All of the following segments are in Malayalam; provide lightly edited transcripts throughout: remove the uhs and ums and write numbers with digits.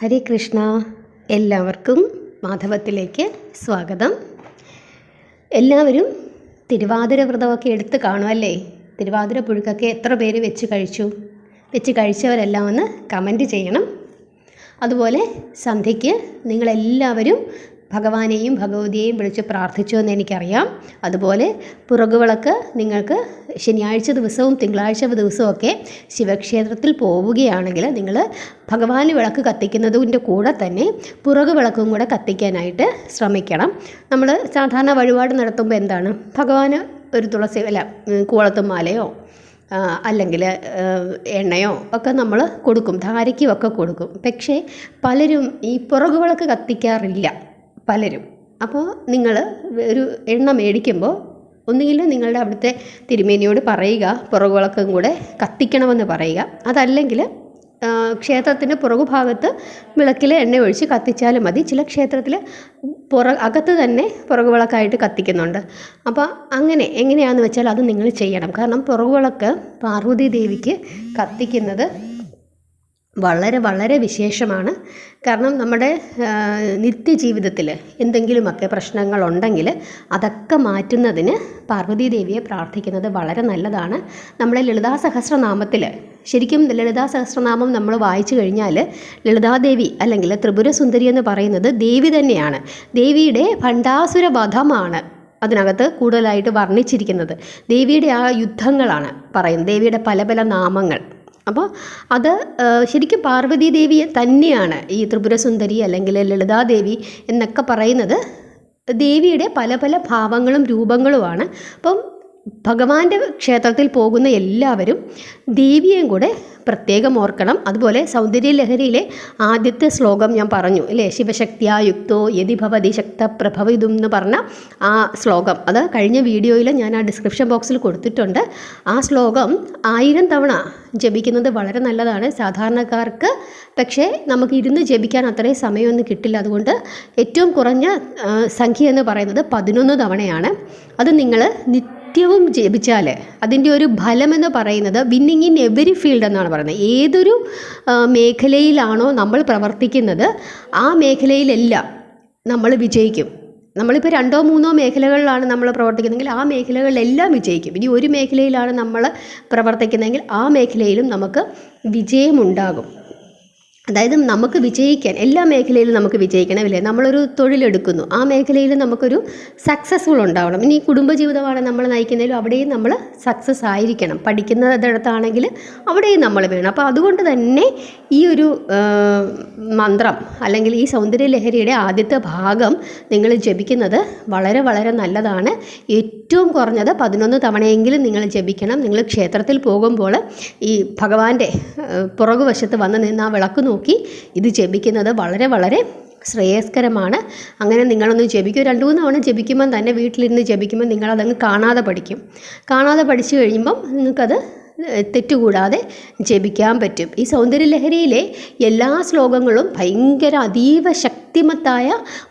ഹരേ കൃഷ്ണ. എല്ലാവർക്കും മാധവത്തിലേക്ക് സ്വാഗതം. എല്ലാവരും തിരുവാതിര വ്രതമൊക്കെ എടുത്ത് കാണുമല്ലേ? തിരുവാതിര പുഴുക്കൊക്കെ എത്ര പേര് വെച്ച് കഴിച്ചവരെല്ലാം ഒന്ന് കമൻറ്റ് ചെയ്യണം. അതുപോലെ സന്ധ്യയ്ക്ക് നിങ്ങളെല്ലാവരും ഭഗവാനെയും ഭഗവതിയെയും വിളിച്ച് പ്രാർത്ഥിച്ചു എന്ന് എനിക്കറിയാം. അതുപോലെ പുറകുവിളക്ക് നിങ്ങൾക്ക് ശനിയാഴ്ച ദിവസവും തിങ്കളാഴ്ച ദിവസമൊക്കെ ശിവക്ഷേത്രത്തിൽ പോവുകയാണെങ്കിൽ നിങ്ങൾ ഭഗവാന് വിളക്ക് കത്തിക്കുന്നതിൻ്റെ കൂടെ തന്നെ പുറകുവിളക്കും കൂടെ കത്തിക്കാനായിട്ട് ശ്രമിക്കണം. നമ്മൾ സാധാരണ വഴിപാട് നടത്തുമ്പോൾ എന്താണ്, ഭഗവാന് ഒരു തുളസി കൂവളത്തും മാലയോ അല്ലെങ്കിൽ എണ്ണയോ ഒക്കെ നമ്മൾ കൊടുക്കും, ധാരയ്ക്കുമൊക്കെ കൊടുക്കും. പക്ഷേ പലരും ഈ പുറകുവിളക്ക് കത്തിക്കാറില്ല പലരും. അപ്പോൾ നിങ്ങൾ ഒരു എണ്ണ മേടിക്കുമ്പോൾ ഒന്നുകിൽ നിങ്ങളുടെ അവിടുത്തെ തിരുമേനിയോട് പറയുക പുറകുവിളക്കും കൂടെ കത്തിക്കണമെന്ന് പറയുക. അതല്ലെങ്കിൽ ക്ഷേത്രത്തിൻ്റെ പുറകുഭാഗത്ത് വിളക്കിൽ എണ്ണ ഒഴിച്ച് കത്തിച്ചാലും മതി. ചില ക്ഷേത്രത്തിൽ അകത്ത് തന്നെ പുറകുവിളക്കായിട്ട് കത്തിക്കുന്നുണ്ട്. അപ്പോൾ എങ്ങനെയാണെന്ന് വെച്ചാൽ അത് നിങ്ങൾ ചെയ്യണം. കാരണം പുറകുവിളക്ക് പാർവതി ദേവിക്ക് കത്തിക്കുന്നത് വളരെ വളരെ വിശേഷമാണ്. കാരണം നമ്മുടെ നിത്യജീവിതത്തിൽ എന്തെങ്കിലുമൊക്കെ പ്രശ്നങ്ങളുണ്ടെങ്കിൽ അതൊക്കെ മാറ്റുന്നതിന് പാർവതി ദേവിയെ പ്രാർത്ഥിക്കുന്നത് വളരെ നല്ലതാണ്. നമ്മുടെ ലളിതാ സഹസ്രനാമത്തിൽ ശരിക്കും ലളിതാ സഹസ്രനാമം നമ്മൾ വായിച്ചു കഴിഞ്ഞാൽ ലളിതാദേവി അല്ലെങ്കിൽ ത്രിപുര സുന്ദരി എന്ന് പറയുന്നത് ദേവി തന്നെയാണ്. ദേവിയുടെ ഭണ്ഡാസുര വധമാണ് അതിനകത്ത് കൂടുതലായിട്ട് വർണ്ണിച്ചിരിക്കുന്നത്. ദേവിയുടെ ആ യുദ്ധങ്ങളാണ് പറയുന്നത്, ദേവിയുടെ പല പല നാമങ്ങൾ. അപ്പോൾ അത് ശരിക്കും പാർവതി ദേവിയെ തന്നെയാണ് ഈ ത്രിപുരസുന്ദരി അല്ലെങ്കിൽ ലളിതാദേവി എന്നൊക്കെ പറയുന്നത്. ദേവിയുടെ പല പല ഭാവങ്ങളും രൂപങ്ങളുമാണ്. അപ്പം ഭഗവാന്റെ ക്ഷേത്രത്തിൽ പോകുന്ന എല്ലാവരും ദേവിയെയും കൂടെ പ്രത്യേകം ഓർക്കണം. അതുപോലെ സൗന്ദര്യലഹരിയിലെ ആദ്യത്തെ ശ്ലോകം ഞാൻ പറഞ്ഞു അല്ലേ, ശിവശക്തിയാ യുക്തോ യതി ഭവതി ശക്ത പ്രഭവിതും എന്ന് പറഞ്ഞ ആ ശ്ലോകം, അത് കഴിഞ്ഞ വീഡിയോയിൽ ഞാൻ ആ ഡിസ്ക്രിപ്ഷൻ ബോക്സിൽ കൊടുത്തിട്ടുണ്ട്. ആ ശ്ലോകം 1000 തവണ ജപിക്കുന്നത് വളരെ നല്ലതാണ് സാധാരണക്കാർക്ക്. പക്ഷേ നമുക്ക് ഇരുന്ന് ജപിക്കാൻ അത്രയും സമയമൊന്നും കിട്ടില്ല. അതുകൊണ്ട് ഏറ്റവും കുറഞ്ഞ സംഖ്യ എന്ന് പറയുന്നത് 11 തവണയാണ്. അത് നിങ്ങൾ നിത്യവും ജപിച്ചാൽ അതിൻ്റെ ഒരു ഫലമെന്ന് പറയുന്നത് വിന്നിങ് ഇൻ എവരി ഫീൽഡ് എന്നാണ് പറയുന്നത്. ഏതൊരു മേഖലയിലാണോ നമ്മൾ പ്രവർത്തിക്കുന്നത് ആ മേഖലയിലെല്ലാം നമ്മൾ വിജയിക്കും. നമ്മളിപ്പോൾ 2-3 മേഖലകളിലാണ് നമ്മൾ പ്രവർത്തിക്കുന്നതെങ്കിൽ ആ മേഖലകളിലെല്ലാം വിജയിക്കും. ഇനി ഒരു മേഖലയിലാണ് നമ്മൾ പ്രവർത്തിക്കുന്നതെങ്കിൽ ആ മേഖലയിലും നമുക്ക് വിജയമുണ്ടാകും. അതായത് നമുക്ക് വിജയിക്കാൻ എല്ലാ മേഖലയിലും നമുക്ക് വിജയിക്കണമില്ലേ? നമ്മളൊരു തൊഴിലെടുക്കുന്നു, ആ മേഖലയിൽ നമുക്കൊരു സക്സസ്ഫുൾ ഉണ്ടാവണം. ഇനി കുടുംബജീവിതമാണ് നമ്മൾ നയിക്കുന്നതിലും അവിടെയും നമ്മൾ സക്സസ് ആയിരിക്കണം. പഠിക്കുന്നിടത്താണെങ്കിൽ അവിടെയും നമ്മൾ വേണം. അപ്പോൾ അതുകൊണ്ട് തന്നെ ഈ ഒരു മന്ത്രം അല്ലെങ്കിൽ ഈ സൗന്ദര്യലഹരിയുടെ ആദ്യത്തെ ഭാഗം നിങ്ങൾ ജപിക്കുന്നത് വളരെ വളരെ നല്ലതാണ്. ഏറ്റവും കുറഞ്ഞത് 11 തവണയെങ്കിലും നിങ്ങൾ ജപിക്കണം. നിങ്ങൾ ക്ഷേത്രത്തിൽ പോകുമ്പോൾ ഈ ഭഗവാന്റെ പുറകുവശത്ത് വന്ന് നിന്ന് ആ വിളക്ക് നോക്കി ഇത് ജപിക്കുന്നത് വളരെ വളരെ ശ്രേയസ്കരമാണ്. അങ്ങനെ നിങ്ങളൊന്ന് ജപിക്കും. 2-3 തവണ ജപിക്കുമ്പം തന്നെ വീട്ടിലിരുന്ന് ജപിക്കുമ്പോൾ നിങ്ങളതങ്ങ് കാണാതെ പഠിച്ചു കഴിയുമ്പം നിങ്ങൾക്കത് തെറ്റുകൂടാതെ ജപിക്കാൻ പറ്റും. ഈ സൗന്ദര്യലഹരിയിലെ എല്ലാ ശ്ലോകങ്ങളും ഭയങ്കര അതീവ ശക്തിമത്തായ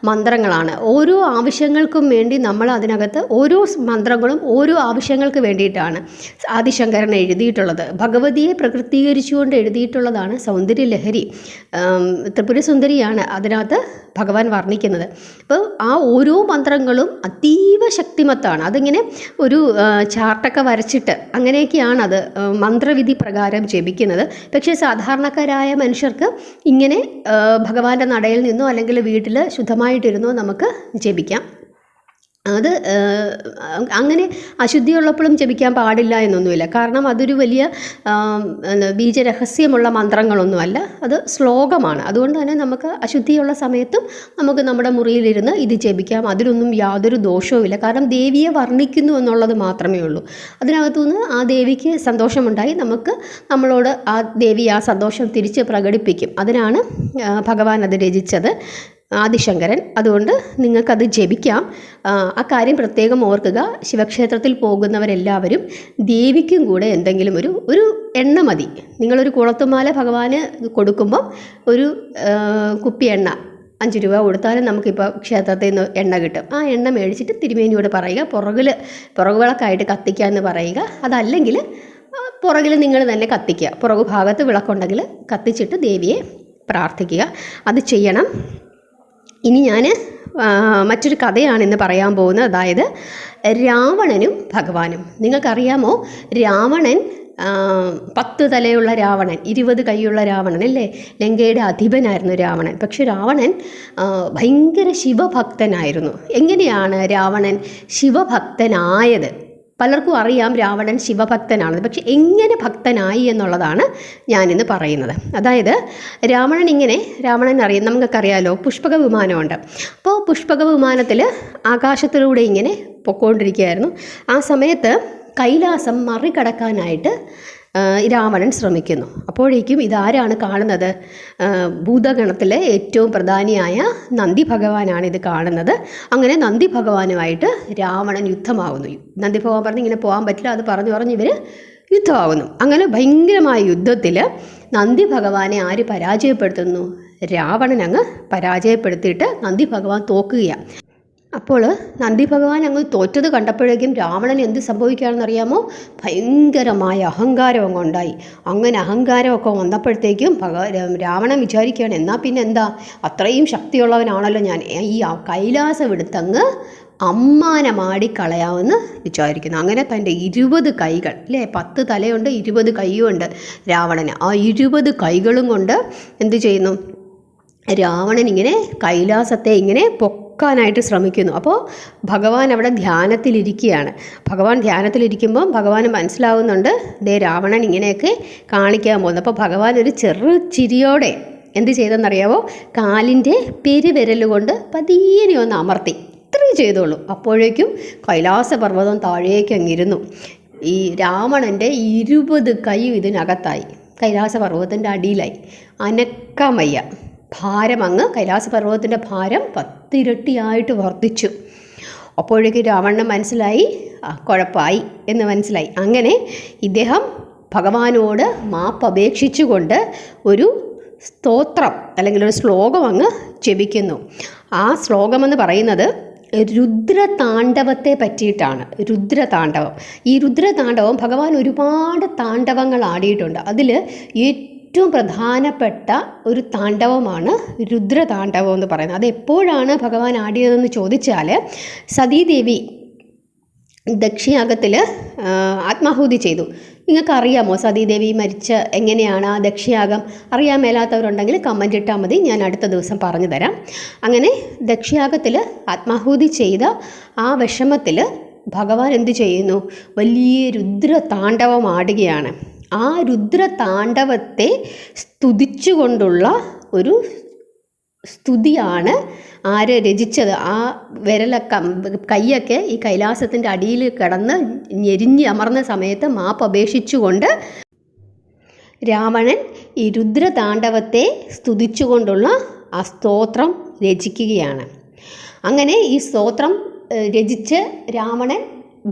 മന്ത്രങ്ങളാണ്. ഓരോ ആവശ്യങ്ങൾക്കും വേണ്ടി നമ്മൾ അതിനകത്ത് ഓരോ മന്ത്രങ്ങളും ഓരോ ആവശ്യങ്ങൾക്ക് വേണ്ടിയിട്ടാണ് ആദിശങ്കരൻ എഴുതിയിട്ടുള്ളത്. ഭഗവതിയെ പ്രകൃതീകരിച്ചുകൊണ്ട് എഴുതിയിട്ടുള്ളതാണ് സൗന്ദര്യലഹരി. ത്രിപുരസുന്ദരിയാണ് അതിനകത്ത് ഭഗവാൻ വർണ്ണിക്കുന്നത്. അപ്പോൾ ആ ഓരോ മന്ത്രങ്ങളും അതീവ ശക്തിമത്താണ്. അതിങ്ങനെ ഒരു ചാർട്ടൊക്കെ വരച്ചിട്ട് അങ്ങനെയൊക്കെയാണ് അത് മന്ത്രവിധി പ്രകാരം ജപിക്കുന്നത്. പക്ഷേ സാധാരണക്കാരായ മനുഷ്യർക്ക് ഇങ്ങനെ ഭഗവാന്റെ നടയിൽ നിന്നോ അല്ലെങ്കിൽ വീട്ടിൽ ശുദ്ധമായിട്ടിരുന്നോ നമുക്ക് ജപിക്കാം. അത് അങ്ങനെ അശുദ്ധിയുള്ളപ്പോഴും ജപിക്കാൻ പാടില്ല എന്നൊന്നുമില്ല. കാരണം അതൊരു വലിയ ബീജരഹസ്യമുള്ള മന്ത്രങ്ങളൊന്നുമല്ല, അത് ശ്ലോകമാണ്. അതുകൊണ്ട് തന്നെ നമുക്ക് അശുദ്ധിയുള്ള സമയത്തും നമുക്ക് നമ്മുടെ മുറിയിലിരുന്ന് ഇത് ജപിക്കാം. അതിലൊന്നും യാതൊരു ദോഷവുമില്ല. കാരണം ദേവിയെ വർണ്ണിക്കുന്നു എന്നുള്ളത് മാത്രമേ ഉള്ളൂ. അതിനകത്തുനിന്ന് ആ ദേവിക്ക് സന്തോഷമുണ്ടായി നമുക്ക് നമ്മളോട് ആ ദേവി ആ സന്തോഷം തിരിച്ച് പ്രകടിപ്പിക്കും. അതിനാണ് ഭഗവാൻ അത് രചിച്ചത്, ആദിശങ്കരൻ. അതുകൊണ്ട് നിങ്ങൾക്കത് ജപിക്കാം. ആ കാര്യം പ്രത്യേകം ഓർക്കുക. ശിവക്ഷേത്രത്തിൽ പോകുന്നവരെല്ലാവരും ദേവിക്കും കൂടെ എന്തെങ്കിലും ഒരു എണ്ണ മതി. നിങ്ങളൊരു കുളത്തുമാല ഭഗവാന് കൊടുക്കുമ്പം ഒരു കുപ്പി എണ്ണ 5 രൂപ കൊടുത്താലും നമുക്കിപ്പോൾ ക്ഷേത്രത്തിൽ നിന്ന് എണ്ണ കിട്ടും. ആ എണ്ണ മേടിച്ചിട്ട് തിരുമേനിയോട് പറയുക പുറകുവിളക്കായിട്ട് കത്തിക്കാമെന്ന് പറയുക. അതല്ലെങ്കിൽ പുറകിൽ നിങ്ങൾ തന്നെ കത്തിക്കുക. പുറകു ഭാഗത്ത് വിളക്കുണ്ടെങ്കിൽ കത്തിച്ചിട്ട് ദേവിയെ പ്രാർത്ഥിക്കുക. അത് ചെയ്യണം. ഇനി ഞാൻ മറ്റൊരു കഥയാണ് ഇന്ന് പറയാൻ പോകുന്നത്. അതായത് രാവണനും ഭഗവാനും. നിങ്ങൾക്കറിയാമോ, രാവണൻ 10 തലയുള്ള രാവണൻ, 20 കൈയുള്ള രാവണൻ അല്ലേ, ലങ്കയുടെ അധിപനായിരുന്നു രാവണൻ. പക്ഷെ രാവണൻ ഭയങ്കര ശിവഭക്തനായിരുന്നു. എങ്ങനെയാണ് രാവണൻ ശിവഭക്തനായത്? പലർക്കും അറിയാം രാവണൻ ശിവഭക്തനാണെന്ന്. പക്ഷെ എങ്ങനെ ഭക്തനായി എന്നുള്ളതാണ് ഞാനിന്ന് പറയുന്നത്. അതായത് രാവണൻ അറിയാം, നമുക്കറിയാലോ, പുഷ്പക വിമാനമുണ്ട്. അപ്പോൾ പുഷ്പക വിമാനത്തിൽ ആകാശത്തിലൂടെ ഇങ്ങനെ പൊക്കോണ്ടിരിക്കുകയായിരുന്നു. ആ സമയത്ത് കൈലാസം മറികടക്കാനായിട്ട് രാവണൻ ശ്രമിക്കുന്നു. അപ്പോഴേക്കും ഇതാരാണ് കാണുന്നത്? ഭൂതഗണത്തിലെ ഏറ്റവും പ്രധാനിയായ നന്ദി ഭഗവാനാണ് ഇത് കാണുന്നത്. അങ്ങനെ നന്ദി ഭഗവാനുമായിട്ട് രാവണൻ യുദ്ധമാകുന്നു. നന്ദി ഭഗവാൻ പറഞ്ഞ് ഇങ്ങനെ പോകാൻ പറ്റില്ല, അത് പറഞ്ഞ് ഇവർ യുദ്ധമാകുന്നു. അങ്ങനെ ഭയങ്കരമായ യുദ്ധത്തിൽ നന്ദി ഭഗവാനെ ആര് പരാജയപ്പെടുത്തുന്നു? രാവണൻ അങ്ങ് പരാജയപ്പെടുത്തിയിട്ട് നന്ദി ഭഗവാൻ തോക്കുകയാണ്. അപ്പോൾ നന്ദി ഭഗവാൻ അങ്ങ് തോറ്റത് കണ്ടപ്പോഴേക്കും രാവണൻ എന്ത് സംഭവിക്കുകയാണെന്നറിയാമോ? ഭയങ്കരമായ അഹങ്കാരം അങ്ങ് ഉണ്ടായി. അങ്ങനെ അഹങ്കാരമൊക്കെ വന്നപ്പോഴത്തേക്കും രാവണൻ വിചാരിക്കുകയാണ്, എന്നാൽ പിന്നെ എന്താ, അത്രയും ശക്തിയുള്ളവനാണല്ലോ ഞാൻ, ഈ കൈലാസം എടുത്തങ്ങ് അമ്മാനമാടിക്കളയാമെന്ന് വിചാരിക്കുന്നു. അങ്ങനെ തൻ്റെ 20 കൈകൾ അല്ലേ, 10 തലയുണ്ട്, 20 കൈയുമുണ്ട് രാവണന്. ആ 20 കൈകളും കൊണ്ട് എന്ത് ചെയ്യുന്നു? രാവണൻ ഇങ്ങനെ കൈലാസത്തെ ഇങ്ങനെ പൊക്കാനായിട്ട് ശ്രമിക്കുന്നു. അപ്പോൾ ഭഗവാൻ അവിടെ ധ്യാനത്തിലിരിക്കുകയാണ്. ഭഗവാൻ ധ്യാനത്തിലിരിക്കുമ്പോൾ ഭഗവാന് മനസ്സിലാവുന്നുണ്ട് രാവണൻ ഇങ്ങനെയൊക്കെ കാണിക്കാൻ പോകുന്നു. അപ്പോൾ ഭഗവാൻ ഒരു ചെറു ചിരിയോടെ എന്ത് ചെയ്തെന്നറിയാവോ? കാലിൻ്റെ പെരുവിരലുകൊണ്ട് പതിയെ ഒന്ന് അമർത്തി, ഇത്രയും ചെയ്തോളൂ. അപ്പോഴേക്കും കൈലാസപർവ്വതം താഴേക്ക് അങ്ങിരുന്നു. ഈ രാവണൻ്റെ 20 കൈ ഇതിനകത്തായി, കൈലാസപർവ്വതത്തിൻ്റെ അടിയിലായി. അനക്കാൻ വയ്യ. ഭാരം അങ്ങ് കൈലാസപർവ്വതത്തിൻ്റെ ഭാരം 10 ഇരട്ടിയായിട്ട് വർദ്ധിച്ചു. അപ്പോഴേക്കും രാവണന് മനസ്സിലായി കുഴപ്പമായി എന്ന് മനസ്സിലായി. അങ്ങനെ ഇദ്ദേഹം ഭഗവാനോട് മാപ്പപേക്ഷിച്ചുകൊണ്ട് ഒരു സ്തോത്രം അല്ലെങ്കിൽ ഒരു ശ്ലോകം അങ്ങ് ജപിക്കുന്നു. ആ ശ്ലോകമെന്ന് പറയുന്നത് രുദ്രതാണ്ഡവത്തെ പറ്റിയിട്ടാണ്. രുദ്രതാണ്ഡവം. ഈ രുദ്രതാണ്ഡവം ഭഗവാൻ ഒരുപാട് താണ്ഡവങ്ങൾ ആടിയിട്ടുണ്ട്. അതിൽ ഏറ്റവും പ്രധാനപ്പെട്ട ഒരു താണ്ഡവമാണ് രുദ്രതാണ്ഡവം എന്ന് പറയുന്നത്. അത് എപ്പോഴാണ് ഭഗവാൻ ആടിയതെന്ന് ചോദിച്ചാൽ, സതീദേവി ദക്ഷിയാഗത്തിൽ ആത്മാഹൂതി ചെയ്തു. നിങ്ങൾക്കറിയാമോ സതീദേവി മരിച്ച എങ്ങനെയാണ്? ആ ദക്ഷിയാഗം അറിയാൻ മേലാത്തവരുണ്ടെങ്കിൽ കമൻ്റ് ഇട്ടാൽ മതി, ഞാൻ അടുത്ത ദിവസം പറഞ്ഞു തരാം. അങ്ങനെ ദക്ഷിയാഗത്തിൽ ആത്മാഹൂതി ചെയ്ത ആ വിഷമത്തിൽ ഭഗവാൻ എന്ത് ചെയ്യുന്നു? വലിയ രുദ്രതാണ്ഡവം ആടുകയാണ്. ആ രുദ്രതാണ്ഡവത്തെ സ്തുതിച്ചുകൊണ്ടുള്ള ഒരു സ്തുതിയാണ് ആര് രചിച്ചത്? ആ കൈയൊക്കെ ഈ കൈലാസത്തിൻ്റെ അടിയിൽ കിടന്ന് ഞെരിഞ്ഞ് അമർന്ന സമയത്ത് മാപ്പപേക്ഷിച്ചുകൊണ്ട് രാവണൻ ഈ രുദ്രതാണ്ഡവത്തെ സ്തുതിച്ചുകൊണ്ടുള്ള ആ സ്തോത്രം രചിക്കുകയാണ്. അങ്ങനെ ഈ സ്തോത്രം രചിച്ച് രാവണൻ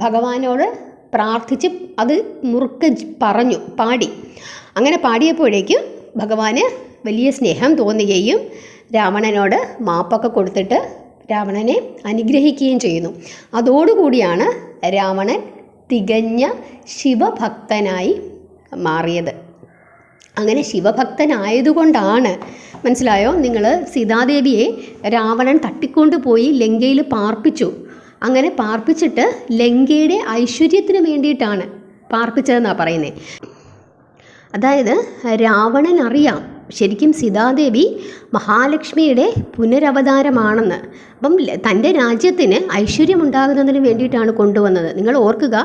ഭഗവാനോട് പ്രാർത്ഥിച്ച് അത് മുറുക്കെ പാടി. അങ്ങനെ പാടിയപ്പോഴേക്കും ഭഗവാന് വലിയ സ്നേഹം തോന്നുകയും രാവണനോട് മാപ്പൊക്കെ കൊടുത്തിട്ട് രാവണനെ അനുഗ്രഹിക്കുകയും ചെയ്യുന്നു. അതോടുകൂടിയാണ് രാവണൻ തികഞ്ഞ ശിവഭക്തനായി മാറിയത്. അങ്ങനെ ശിവഭക്തനായതുകൊണ്ടാണ്, മനസ്സിലായോ നിങ്ങൾ, സീതാദേവിയെ രാവണൻ തട്ടിക്കൊണ്ടുപോയി ലങ്കയിൽ പാർപ്പിച്ചു. അങ്ങനെ പാർപ്പിച്ചിട്ട് ലങ്കയുടെ ഐശ്വര്യത്തിന് വേണ്ടിയിട്ടാണ് പാർപ്പിച്ചതെന്നാണ് പറയുന്നത്. അതായത് രാവണൻ അറിയാം ശരിക്കും സീതാദേവി മഹാലക്ഷ്മിയുടെ പുനരവതാരമാണെന്ന്. അപ്പം തൻ്റെ രാജ്യത്തിന് ഐശ്വര്യമുണ്ടാകുന്നതിന് വേണ്ടിയിട്ടാണ് കൊണ്ടുവന്നത്. നിങ്ങൾ ഓർക്കുക,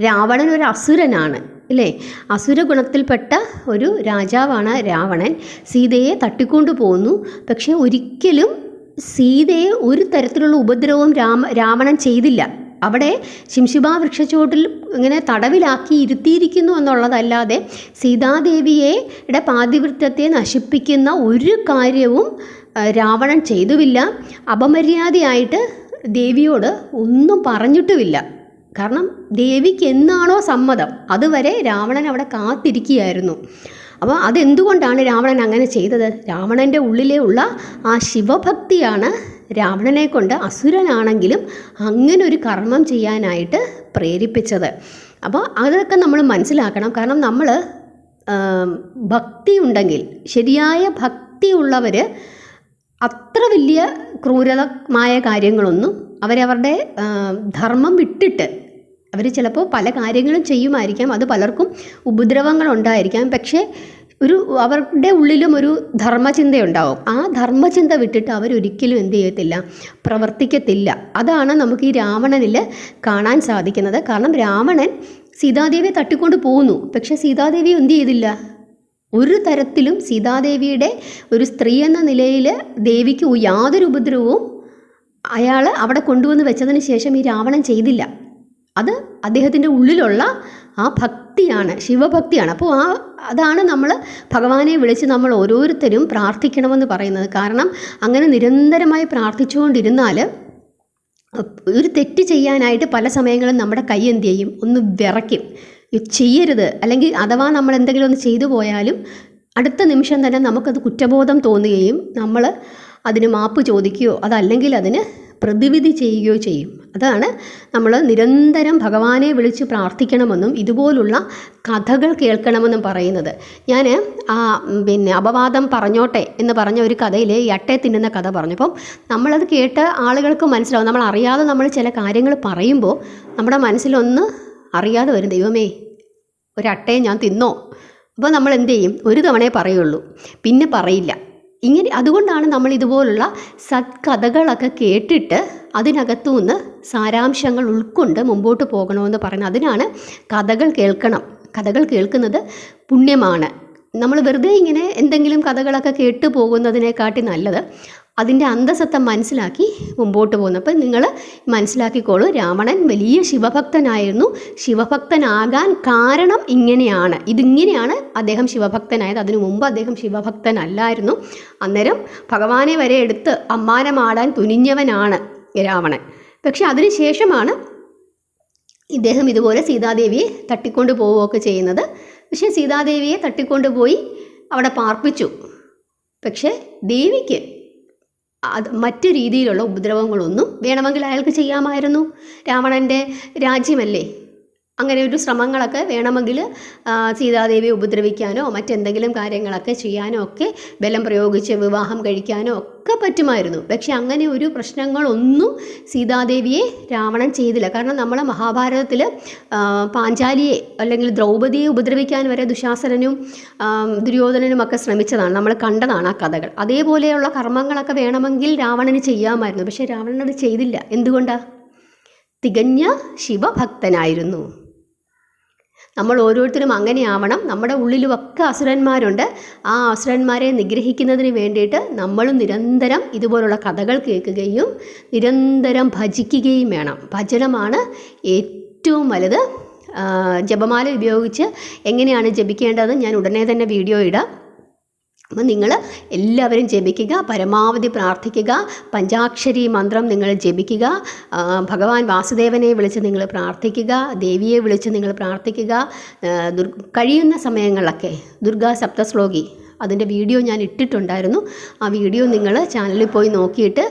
രാവണൻ ഒരു അസുരനാണ് അല്ലേ? അസുര ഗുണത്തിൽപ്പെട്ട ഒരു രാജാവാണ് രാവണൻ. സീതയെ തട്ടിക്കൊണ്ടു പോകുന്നു. പക്ഷേ ഒരിക്കലും സീതയെ ഒരു തരത്തിലുള്ള ഉപദ്രവവും രാവണൻ ചെയ്തില്ല. അവിടെ ശിംശിബാ വൃക്ഷച്ചുവട്ടിൽ ഇങ്ങനെ തടവിലാക്കി ഇരുത്തിയിരിക്കുന്നു എന്നുള്ളതല്ലാതെ സീതാദേവിയുടെ പാതിവൃത്യത്തെ നശിപ്പിക്കുന്ന ഒരു കാര്യവും രാവണൻ ചെയ്തുമില്ല. അപമര്യാദയായിട്ട് ദേവിയോട് ഒന്നും പറഞ്ഞിട്ടുമില്ല. കാരണം ദേവിക്ക് എന്നാണോ സമ്മതം അതുവരെ രാവണൻ അവിടെ കാത്തിരിക്കുകയായിരുന്നു. അപ്പോൾ അതെന്തുകൊണ്ടാണ് രാവണൻ അങ്ങനെ ചെയ്തത്? രാവണൻ്റെ ഉള്ളിലെ ഉള്ള ആ ശിവഭക്തിയാണ് രാവണനെ കൊണ്ട് അസുരനാണെങ്കിലും അങ്ങനെ ഒരു കർമ്മം ചെയ്യാനായിട്ട് പ്രേരിപ്പിച്ചത്. അപ്പോൾ അതൊക്കെ നമ്മൾ മനസ്സിലാക്കണം. കാരണം നമ്മൾ ഭക്തി ഉണ്ടെങ്കിൽ, ശരിയായ ഭക്തി ഭക്തിയുള്ളവർ അത്ര വലിയ ക്രൂരമായ കാര്യങ്ങളൊന്നും അവരവരുടെ ധർമ്മം വിട്ടിട്ട് അവർ ചിലപ്പോൾ പല കാര്യങ്ങളും ചെയ്യുമായിരിക്കാം, അത് പലർക്കും ഉപദ്രവങ്ങളുണ്ടായിരിക്കാം. പക്ഷേ അവരുടെ ഉള്ളിലും ഒരു ധർമ്മചിന്തയുണ്ടാവും. ആ ധർമ്മചിന്ത വിട്ടിട്ട് അവരൊരിക്കലും എന്ത് ചെയ്യത്തില്ല, പ്രവർത്തിക്കത്തില്ല. അതാണ് നമുക്ക് ഈ രാവണനിൽ കാണാൻ സാധിക്കുന്നത്. കാരണം രാവണൻ സീതാദേവിയെ തട്ടിക്കൊണ്ട് പോകുന്നു, പക്ഷേ സീതാദേവി എന്ത് ചെയ്തില്ല, ഒരു തരത്തിലും സീതാദേവിയുടെ ഒരു സ്ത്രീ എന്ന നിലയിൽ ദേവിക്ക് യാതൊരു ഉപദ്രവവും അയാൾ അവിടെ കൊണ്ടുവന്ന് വെച്ചതിന് ശേഷം ഈ രാവണൻ ചെയ്തില്ല. അത് അദ്ദേഹത്തിൻ്റെ ഉള്ളിലുള്ള ആ ഭക്തിയാണ്, ശിവഭക്തിയാണ്. അപ്പോൾ അതാണ് നമ്മൾ ഭഗവാനെ വിളിച്ച് നമ്മൾ ഓരോരുത്തരും പ്രാർത്ഥിക്കണമെന്ന് പറയുന്നത്. കാരണം അങ്ങനെ നിരന്തരമായി പ്രാർത്ഥിച്ചുകൊണ്ടിരുന്നാൽ ഒരു തെറ്റ് ചെയ്യാനായിട്ട് പല സമയങ്ങളും നമ്മുടെ കൈ എന്ത് ചെയ്യും, ഒന്ന് വിറയ്ക്കും, ചെയ്യരുത്. അല്ലെങ്കിൽ അഥവാ നമ്മൾ എന്തെങ്കിലും ഒന്ന് ചെയ്തു പോയാലും അടുത്ത നിമിഷം തന്നെ നമുക്കത് കുറ്റബോധം തോന്നുകയും നമ്മൾ അതിന് മാപ്പ് ചോദിക്കുകയോ അതല്ലെങ്കിൽ അതിന് പ്രതിവിധി ചെയ്യുകയോ ചെയ്യും. അതാണ് നമ്മൾ നിരന്തരം ഭഗവാനെ വിളിച്ച് പ്രാർത്ഥിക്കണമെന്നും ഇതുപോലുള്ള കഥകൾ കേൾക്കണമെന്നും പറയുന്നത്. ഞാൻ അപവാദം പറഞ്ഞോട്ടെ എന്ന് പറഞ്ഞ ഒരു കഥയിൽ ഈ അട്ടയെ തിന്നുന്ന കഥ പറഞ്ഞപ്പം നമ്മളത് കേട്ട് ആളുകൾക്ക് മനസ്സിലാവും. നമ്മൾ അറിയാതെ നമ്മൾ ചില കാര്യങ്ങൾ പറയുമ്പോൾ നമ്മുടെ മനസ്സിലൊന്ന് അറിയാതെ വരും, ദൈവമേ ഒരട്ടയെ ഞാൻ തിന്നോ. അപ്പോൾ നമ്മൾ എന്ത് ചെയ്യും, ഒരു തവണയേ പറയുള്ളൂ, പിന്നെ പറയില്ല. ഇങ്ങനെ അതുകൊണ്ടാണ് നമ്മൾ ഇതുപോലുള്ള സത്കഥകളൊക്കെ കേട്ടിട്ട് അതിനകത്തുനിന്ന് സാരാംശങ്ങൾ ഉൾക്കൊണ്ട് മുമ്പോട്ട് പോകണമെന്ന് പറയുന്നത്. അതിനാണ് കഥകൾ കേൾക്കണം. കഥകൾ കേൾക്കുന്നത് പുണ്യമാണ്. നമ്മൾ വെറുതെ ഇങ്ങനെ എന്തെങ്കിലും കഥകളൊക്കെ കേട്ട് പോകുന്നതിനെക്കാട്ടി നല്ലത് അതിൻ്റെ അന്തസത്ത മനസ്സിലാക്കി മുമ്പോട്ട് പോകുന്നു. അപ്പം നിങ്ങൾ മനസ്സിലാക്കിക്കോളൂ, രാവണൻ വലിയ ശിവഭക്തനായിരുന്നു. ശിവഭക്തനാകാൻ കാരണം ഇങ്ങനെയാണ്, ഇതിങ്ങനെയാണ് അദ്ദേഹം ശിവഭക്തനായത്. അതിനു മുമ്പ് അദ്ദേഹം ശിവഭക്തനല്ലായിരുന്നു. അന്നേരം ഭഗവാനെ വരെ എടുത്ത് അമ്മാനമാടാൻ തുനിഞ്ഞവനാണ് രാവണൻ. പക്ഷെ അതിനുശേഷമാണ് ഇദ്ദേഹം ഇതുപോലെ സീതാദേവിയെ തട്ടിക്കൊണ്ട് പോവുകയൊക്കെ ചെയ്യുന്നത്. പക്ഷേ സീതാദേവിയെ തട്ടിക്കൊണ്ടുപോയി അവിടെ പാർപ്പിച്ചു. പക്ഷേ ദേവിക്ക് മറ്റു രീതിയിലുള്ള ഉപദ്രവങ്ങളൊന്നും വേണമെങ്കിൽ അയാൾക്ക് ചെയ്യാമായിരുന്നു. രാവണൻ്റെ രാജ്യമല്ലേ, അങ്ങനെ ഒരു ശ്രമങ്ങളൊക്കെ വേണമെങ്കിൽ സീതാദേവിയെ ഉപദ്രവിക്കാനോ മറ്റെന്തെങ്കിലും കാര്യങ്ങളൊക്കെ ചെയ്യാനോ ഒക്കെ ബലം പ്രയോഗിച്ച് വിവാഹം കഴിക്കാനോ ഒക്കെ പറ്റുമായിരുന്നു. പക്ഷെ അങ്ങനെ ഒരു പ്രശ്നങ്ങളൊന്നും സീതാദേവിയെ രാവണൻ ചെയ്തില്ല. കാരണം നമ്മളെ മഹാഭാരതത്തിൽ പാഞ്ചാലിയെ അല്ലെങ്കിൽ ദ്രൗപദിയെ ഉപദ്രവിക്കാൻ വരെ ദുശാസനനും ദുര്യോധനനും ഒക്കെ ശ്രമിച്ചതാണ്, നമ്മൾ കണ്ടതാണ് ആ കഥകൾ. അതേപോലെയുള്ള കർമ്മങ്ങളൊക്കെ വേണമെങ്കിൽ രാവണന് ചെയ്യാമായിരുന്നു. പക്ഷേ രാവണൻ അത് ചെയ്തില്ല. എന്തുകൊണ്ടാണ്? തികഞ്ഞ ശിവഭക്തനായിരുന്നു. നമ്മൾ ഓരോരുത്തരും അങ്ങനെയാവണം. നമ്മുടെ ഉള്ളിലുമൊക്കെ അസുരന്മാരുണ്ട്. ആ അസുരന്മാരെ നിഗ്രഹിക്കുന്നതിന് വേണ്ടിയിട്ട് നമ്മളും നിരന്തരം ഇതുപോലുള്ള കഥകൾ കേൾക്കുകയും നിരന്തരം ഭജിക്കുകയും വേണം. ഭജനമാണ് ഏറ്റവും വലുത്. ജപമാല ഉപയോഗിച്ച് എങ്ങനെയാണ് ജപിക്കേണ്ടത് ഞാൻ ഉടനെ തന്നെ വീഡിയോ ഇടാം. അപ്പം നിങ്ങൾ എല്ലാവരും ജപിക്കുക, പരമാവധി പ്രാർത്ഥിക്കുക, പഞ്ചാക്ഷരി മന്ത്രം നിങ്ങൾ ജപിക്കുക, ഭഗവാൻ വാസുദേവനെ വിളിച്ച് നിങ്ങൾ പ്രാർത്ഥിക്കുക, ദേവിയെ വിളിച്ച് നിങ്ങൾ പ്രാർത്ഥിക്കുക. കഴിയുന്ന സമയങ്ങളിലൊക്കെ ദുർഗാ സപ്തശ്ലോകി അതിൻ്റെ വീഡിയോ ഞാൻ ഇട്ടിട്ടുണ്ടായിരുന്നു. ആ വീഡിയോ നിങ്ങൾ ചാനലിൽ പോയി നോക്കിയിട്ട്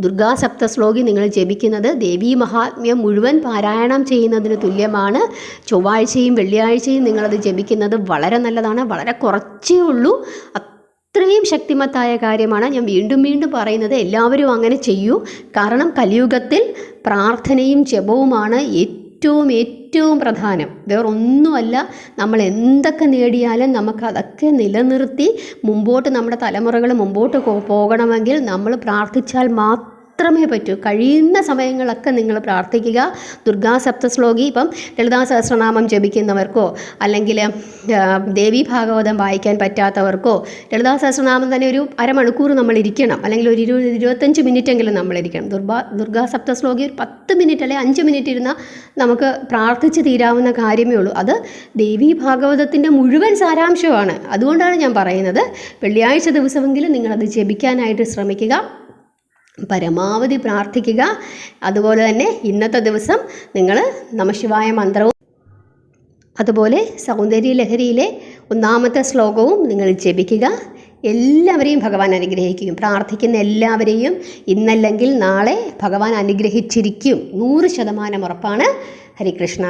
ദുർഗാ സപ്തശ്ലോകി നിങ്ങൾ ജപിക്കുന്നത് ദേവീ മഹാത്മ്യം മുഴുവൻ പാരായണം ചെയ്യുന്നതിന് തുല്യമാണ്. ചൊവ്വാഴ്ചയും വെള്ളിയാഴ്ചയും നിങ്ങളത് ജപിക്കുന്നത് വളരെ നല്ലതാണ്. വളരെ കുറച്ചേ ഉള്ളൂ, അത്രയും ശക്തിമത്തായ കാര്യമാണ്. ഞാൻ വീണ്ടും വീണ്ടും പറയുന്നത് എല്ലാവരും അങ്ങനെ ചെയ്യൂ. കാരണം കലിയുഗത്തിൽ പ്രാർത്ഥനയും ജപവുമാണ് ഏറ്റവും പ്രധാനം. വേറൊന്നുമല്ല. നമ്മൾ എന്തൊക്കെ നേടിയാലും നമുക്കതൊക്കെ നിലനിർത്തി മുമ്പോട്ട് നമ്മുടെ തലമുറകൾ മുമ്പോട്ട് പോകണമെങ്കിൽ നമ്മൾ പ്രാർത്ഥിച്ചാൽ മാത്രമേ പറ്റൂ. കഴിയുന്ന സമയങ്ങളൊക്കെ നിങ്ങൾ പ്രാർത്ഥിക്കുക. ദുർഗാ സപ്തശ്ലോകി ഇപ്പം ലളിതാ സഹസ്രനാമം ജപിക്കുന്നവർക്കോ അല്ലെങ്കിൽ ദേവി ഭാഗവതം വായിക്കാൻ പറ്റാത്തവർക്കോ ലളിതാ സഹസ്രനാമം തന്നെ ഒരു അരമണിക്കൂർ നമ്മൾ ഇരിക്കണം, അല്ലെങ്കിൽ ഒരു 25 മിനിറ്റെങ്കിലും നമ്മളിരിക്കണം. ദുർഗാ സപ്തശ്ലോകി ഒരു 10 മിനിറ്റ് അല്ലെങ്കിൽ 5 മിനിറ്റ് ഇരുന്നാൽ നമുക്ക് പ്രാർത്ഥിച്ച് തീരാവുന്ന കാര്യമേ ഉള്ളൂ. അത് ദേവി ഭാഗവതത്തിൻ്റെ മുഴുവൻ സാരാംശമാണ്. അതുകൊണ്ടാണ് ഞാൻ പറയുന്നത് വെള്ളിയാഴ്ച ദിവസമെങ്കിലും നിങ്ങളത് ജപിക്കാനായിട്ട് ശ്രമിക്കുക, പരമാവധി പ്രാർത്ഥിക്കുക. അതുപോലെ തന്നെ ഇന്നത്തെ ദിവസം നിങ്ങൾ നമഃശിവായ മന്ത്രവും അതുപോലെ സൗന്ദര്യ ലഹരിയിലെ 1ാമത്തെ ശ്ലോകവും നിങ്ങൾ ജപിക്കുക. എല്ലാവരെയും ഭഗവാൻ അനുഗ്രഹിക്കും. പ്രാർത്ഥിക്കുന്ന എല്ലാവരെയും ഇന്നല്ലെങ്കിൽ നാളെ ഭഗവാൻ അനുഗ്രഹിച്ചിരിക്കും. 100% ഉറപ്പാണ്. ഹരികൃഷ്ണ.